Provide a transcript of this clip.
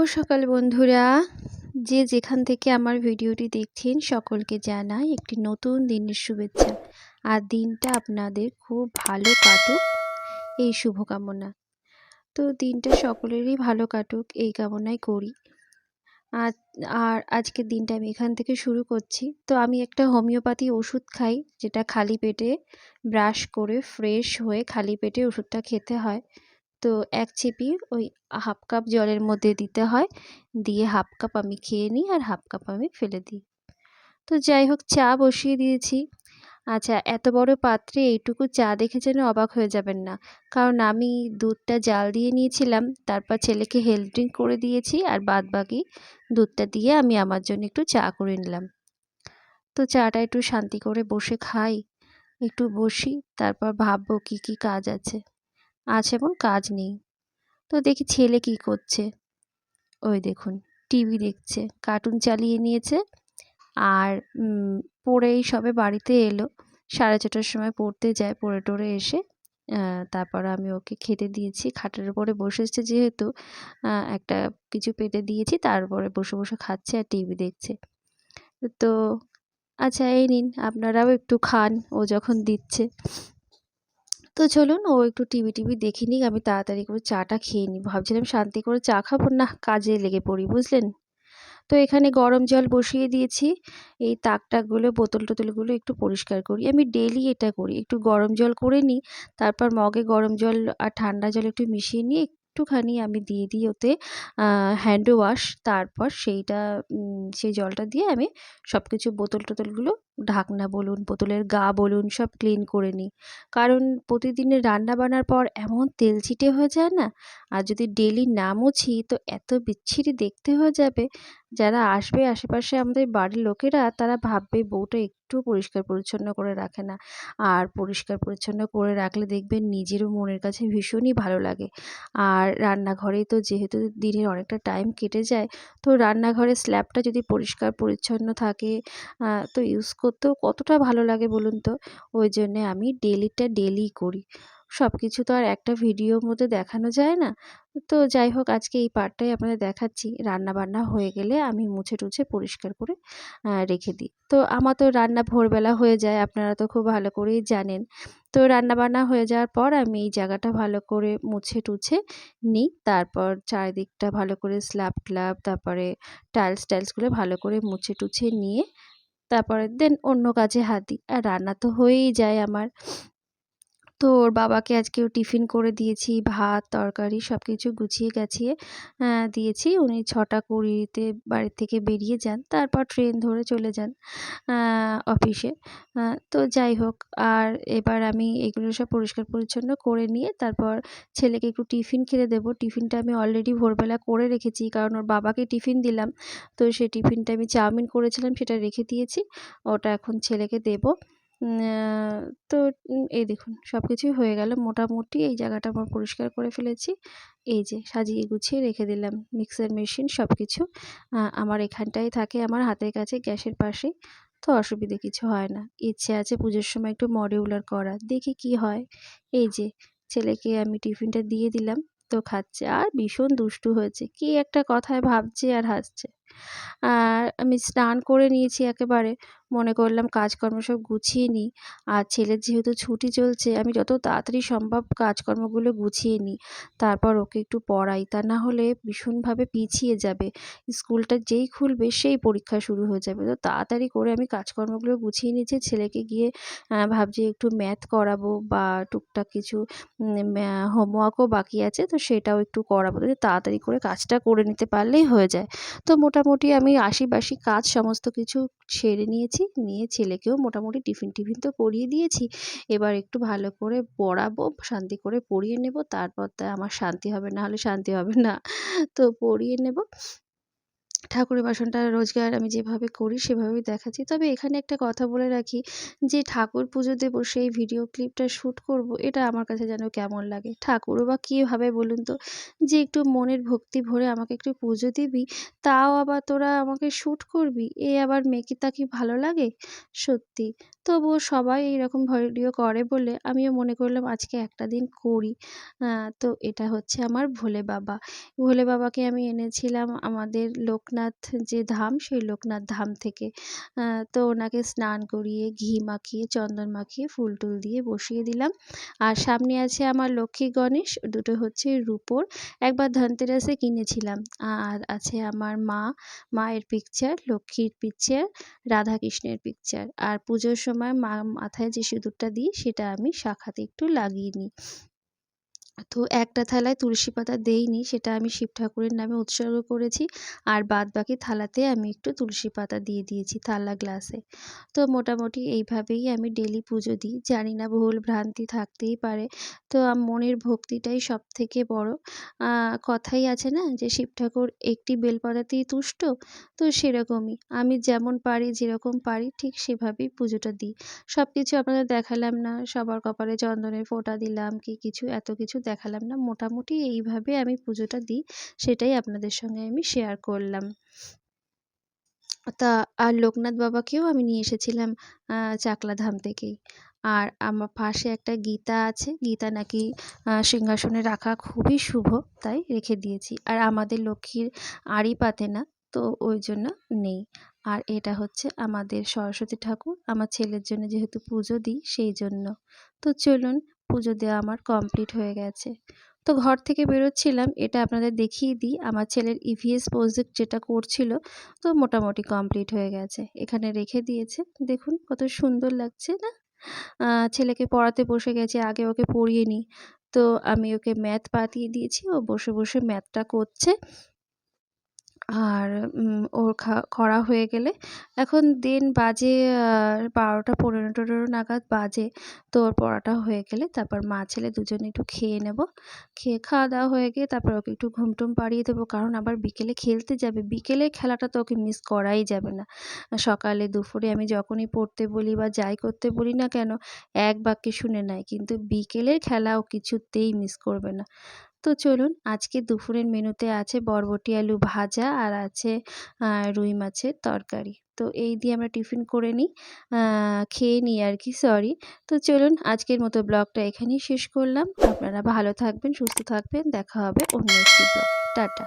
সকাল বন্ধুরা, যে যেখান থেকে আমার ভিডিওটি দেখছেন সকলকে জানাই একটি নতুন দিনের শুভেচ্ছা। আর দিনটা আপনাদের খুব ভালো কাটুক এই শুভকামনা। তো দিনটা সকলেরই ভালো কাটুক এই কামনাই করি। আর আর আজকের দিনটা আমি এখান থেকে শুরু করছি। তো আমি একটা হোমিওপ্যাথি ওষুধ খাই, যেটা খালি পেটে ব্রাশ করে ফ্রেশ হয়ে খালি পেটে ওষুধটা খেতে হয়। তো ১ চিপি ওই হাফ কাপ জলের মধ্যে দিতে হয়। দিয়ে হাফ কাপ আমি খেয়ে নিই আর হাফ কাপ আমি ফেলে দিই। তো যাই হোক, চা বসিয়ে দিয়েছি। আচ্ছা, এত বড় পাত্রে এইটুকু চা দেখে যেন অবাক হয়ে যাবেন না। কারণ আমি দুধটা জাল দিয়ে নিয়েছিলাম, তারপর ছেলেকে হেলথ ড্রিংক করে দিয়েছি আর বাদবাকি দুধটা দিয়ে আমি আমার জন্য একটু চা করে নিলাম। তো চাটা একটু শান্তি করে বসে খাই, একটু বসি, তারপর ভাববো কী কী কাজ আছে। আজ এমন কাজ নেই। তো দেখি ছেলে কী করছে। ওই দেখুন, টিভি দেখছে, কার্টুন চালিয়ে নিয়েছে। আর পড়েই সবে বাড়িতে এলো। 4:30টার সময় পড়তে যায়, পড়ে টড়ে এসে তারপর আমি ওকে খেতে দিয়েছি। খাটের উপরে বসেছে যেহেতু, একটা কিছু পেতে দিয়েছি, তার উপরে বসে বসে খাচ্ছে আর টিভি দেখছে। তো আচ্ছা, এই নিন আপনারাও একটু খান ও যখন দিচ্ছে। তো চলুন ও একটু টিভি দেখে নিক, আমি তাড়াতাড়ি করে চাটা খেয়ে নিই। ভাবছিলাম শান্তি করে চা খাবো, না কাজে লেগে পড়ি, বুঝলেন? তো এখানে গরম জল বসিয়ে দিয়েছি। এই তাক-টাকগুলো, বোতল-টোতলগুলো একটু পরিষ্কার করি। আমি ডেইলি এটা করি। একটু গরম জল করে নিই, তারপর মগে গরম জল আর ঠান্ডা জল একটু মিশিয়ে নিয়ে একটুখানি আমি দিয়ে দিই ওতে হ্যান্ড ওয়াশ। তারপর সেই জলটা দিয়ে আমি সবকিছু বোতল-টোতলগুলো, ঢাকনা বলুন, বোতলের গা বলুন, সব ক্লিন করে নিই। কারণ প্রতিদিনের রান্না-বান্নার পর এমন তেল ছিটে হয়ে যায় না? আর যদি ডেইলি না মুছি তো এত বিচ্ছিরি দেখতে হয়ে যাবে। যারা আসবে আশেপাশে আমাদের বাড়ির লোকেরা, তারা ভাববে বউটা একটু পরিষ্কার পরিচ্ছন্ন করে রাখে না। আর পরিষ্কার পরিচ্ছন্ন করে রাখলে দেখবেন নিজেরও মনের কাছে ভীষণই ভালো লাগে। আর রান্নাঘরেই তো যেহেতু দিনের অনেকটা টাইম কেটে যায়, তো রান্নাঘরের স্ল্যাবটা যদি পরিষ্কার পরিচ্ছন্ন থাকে, তো ইউজ করতেও কতটা ভালো লাগে বলুন তো? ওই জন্যে আমি ডেইলিই করি। সবকিছু তো আর একটা ভিডিওর মধ্যে দেখানো যায় না। তো যাই হোক, আজকে এই পার্টটাই আপনাদের দেখাচ্ছি। রান্না-বান্না হয়ে গেলে আমি মুছে-টুছে পরিষ্কার করে রেখে দিই। তো আমার তো রান্না ভোরবেলা হয়ে যায়, আপনারা তো খুব ভালো করেই জানেন। তো রান্না-বান্না হয়ে যাওয়ার পর আমি এই জায়গাটা ভালো করে মুছে-টুছে নিই। তারপর চারিদিকটা ভালো করে স্ল্যাব-ট্ল্যাব, তারপরে টাইলস-টাইলসগুলো ভালো করে মুছে-টুছে নিয়ে তারপরে দেন অন্য কাজে হাত দিই। আর রান্না তো হয়েই যায় আমার। তো ওর বাবাকে আজকেও টিফিন করে দিয়েছি। ভাত, তরকারি সবকিছু গুছিয়ে গাছিয়ে দিয়েছি। উনি 6:20 বাড়ি থেকে বেরিয়ে যান। তারপর ট্রেন ধরে চলে যান আ অফিসে। তো যাই হোক, আর এবার আমি এগুলো সব পরিষ্কার পরিচ্ছন্ন করে নিয়ে তারপর ছেলেকে একটু টিফিন খেতে দেবো। টিফিনটা আমি অলরেডি ভোরবেলা করে রেখেছি, কারণ ওর বাবাকে টিফিন দিলাম। তো সেই টিফিনটা আমি চাউমিন করেছিলাম, সেটা রেখে দিয়েছি। ওটা এখন ছেলেকে দেবো। উম আ তো এই দেখুন সবকিছুই হয়ে গেল। মোটামুটি এই জায়গাটা আমার পরিষ্কার করে ফেলেছি। এই যে সাজিয়ে গুছিয়ে রেখে দিলাম। মিক্সার মেশিন সবকিছু আমার এখানটায় থাকে, আমার হাতের কাছে, গ্যাসের পাশেই। তো অসুবিধে কিছু হয় না। ইচ্ছে আছে পুজোর সময় একটু মডিউলার করার। দেখি কি হয়। এই যে ছেলেকে আমি টিফিনটা দিয়ে দিলাম। তো খাচ্ছে আর ভীষণ দুষ্টু হয়েছে। কি একটা কথায় ভাবছে আর হাসছে। আর আমি স্নান করে নিয়েছি একেবারে। মনে করলাম কাজকর্ম সব গুছিয়ে নিই। আর ছেলের যেহেতু ছুটি চলছে, আমি যত তাড়াতাড়ি সম্ভব কাজকর্মগুলো গুছিয়ে নিই। তারপর ওকে একটু পড়াই। তা না হলে ভীষণভাবে পিছিয়ে যাবে। স্কুলটা যেই খুলবে সেই পরীক্ষা শুরু হয়ে যাবে। তো তাড়াতাড়ি করে আমি কাজকর্মগুলো গুছিয়ে নিয়েছি। ছেলেকে গিয়ে ভাবছি একটু ম্যাথ করাবো বা টুকটাক কিছু হোমওয়ার্কও বাকি আছে, তো সেটাও একটু করাবো। তো তাড়াতাড়ি করে কাজটা করে নিতে পারলেই হয়ে যায়। তো মোটামুটি আমি আশিবাসি কাজ সমস্ত কিছু সেরে নিয়েছি। নিয়ে ছেলেকেও মোটামুটি টিফিন তো করিয়ে দিয়েছি। এবার একটু ভালো করে পড়াবো, শান্তি করে পড়িয়ে নেব। তারপর আমার শান্তি হবে, না হলে শান্তি হবে না। তো পড়িয়ে নেব। ঠাকুরের বাসনটা রোজগার আমি যেভাবে করি সেভাবেই দেখাচ্ছি। তবে এখানে একটা কথা বলে রাখি যে ঠাকুর পুজো দেবো সেই ভিডিও ক্লিপটা শ্যুট করব, এটা আমার কাছে যেন কেমন লাগে। ঠাকুরও বা কী ভাবে বলুন তো? যে একটু মনের ভক্তি ভরে আমাকে একটু পুজো দিবি, তাও আবার তোরা আমাকে শ্যুট করবি, এ আবার মেকি তাকি ভালো লাগে? সত্যি। তবুও সবাই এইরকম ভিডিও করে বলে আমিও মনে করলাম আজকে একটা দিন করি। তো এটা হচ্ছে আমার ভোলে বাবা। ভোলে বাবাকে আমি এনেছিলাম আমাদের লোকনাথ যে ধাম, সেই লোকনাথ ধাম থেকে। তো ওনাকে স্নান করিয়ে, ঘি মাখিয়ে, চন্দন মাখিয়ে, ফুল-টুল দিয়ে বসিয়ে দিলাম। আর সামনে আছে আমার লক্ষ্মী গণেশ, দুটো হচ্ছে রূপোর। একবার ধনতেরাসে কিনেছিলাম। আর আছে আমার মা, মায়ের পিকচার, লক্ষ্মীর পিকচার, রাধাকৃষ্ণের পিকচার। আর পুজোর সময় মাথায় যে সিঁদুরটা দিই সেটা আমি শাখাতে একটু লাগিয়ে নিই। তো একটা থালায় তুলসী পাতা দেইনি, সেটা আমি শিব ঠাকুরের নামে উৎসর্গ করেছি। আর বাদবাকি থালাতে আমি একটু তুলসী পাতা দিয়ে দিয়েছি থালা গ্লাসে। তো মোটামুটি এইভাবেই আমি ডেইলি পুজো দিই। জানি না ভুল ভ্রান্তি থাকতেই পারে। তো মনের ভক্তিটাই সবথেকে বড়। কথাই আছে না যে শিব ঠাকুর একটি বেলপাতাতেই তুষ্ট? তো সেরকমই। আমি যেমন পারি, যেরকম পারি ঠিক সেভাবেই পুজোটা দিই। সবকিছু আপনাদের দেখালাম না, সবার কপালে চন্দনের ফোঁটা দিলাম কি কিছু, এত কিছু দেখালাম না। মোটামুটি এইভাবে আমি পুজোটা দিই, সেটাই আপনাদের সঙ্গে আমি শেয়ার করলাম। তা আর লোকনাথ বাবাকেও আমি নিয়ে এসেছিলাম চাকলা ধাম থেকেই। আর আমার পাশে একটা গীতা আছে। গীতা নাকি সিংহাসনে রাখা খুবই শুভ, তাই রেখে দিয়েছি। আর আমাদের লক্ষ্মীর আড়ি পাতে না, তো ওই জন্য নেই। আর এটা হচ্ছে আমাদের সরস্বতী ঠাকুর। আমার ছেলের জন্য যেহেতু পুজো দিই সেই জন্য। তো চলুন, পুজো দেওয়া আমার কমপ্লিট হয়ে গেছে। তো ঘর থেকে বেরোচ্ছিলাম, এটা আপনাদের দেখিয়ে দিই। আমার ছেলের ইভিএস প্রজেক্ট যেটা করছিল, তো মোটামুটি কমপ্লিট হয়ে গেছে। এখানে রেখে দিয়েছে। দেখুন কত সুন্দর লাগছে না? ছেলেকে পড়াতে বসে গেছি, আগে ওকে পড়িয়ে নিই। তো আমি ওকে ম্যাথ পাঠিয়ে দিয়েছি। ও বসে, বসে ম্যাথটা করছে। আর ওর করা হয়ে গেলে এখন দিন বাজে ১২টা ১৫-১৫ নাগাদ বাজে। তো ওর পড়াটা হয়ে গেলে তারপর মা ছেলে দুজনে একটু খেয়ে নেব। খেয়ে খাওয়া-দাওয়া হয়ে গিয়ে তারপর ওকে একটু ঘুম-টুম পাড়িয়ে দেবো। কারণ আবার বিকেলে খেলতে যাবে। বিকেলের খেলাটা তো ওকে মিস করাই যাবে না। সকালে দুপুরে আমি যখনই পড়তে বলি বা যাই করতে বলি না কেন, এক বাক্যে শুনে নেয়। কিন্তু বিকেলের খেলা ও কিছুতেই মিস করবে না। তো চলুন, আজকে দুপুরের মেনুতে আছে বরবটি আলু ভাজা আর আছে রুই মাছের তরকারি। তো এই দিয়ে আমরা টিফিন করে নিই, খেয়ে নিই আর কি, সরি। তো চলুন, আজকের মতো ব্লগটা এখানেই শেষ করলাম। আপনারা ভালো থাকবেন, সুস্থ থাকবেন। দেখা হবে অন্য একটি ব্লগে। টাটা।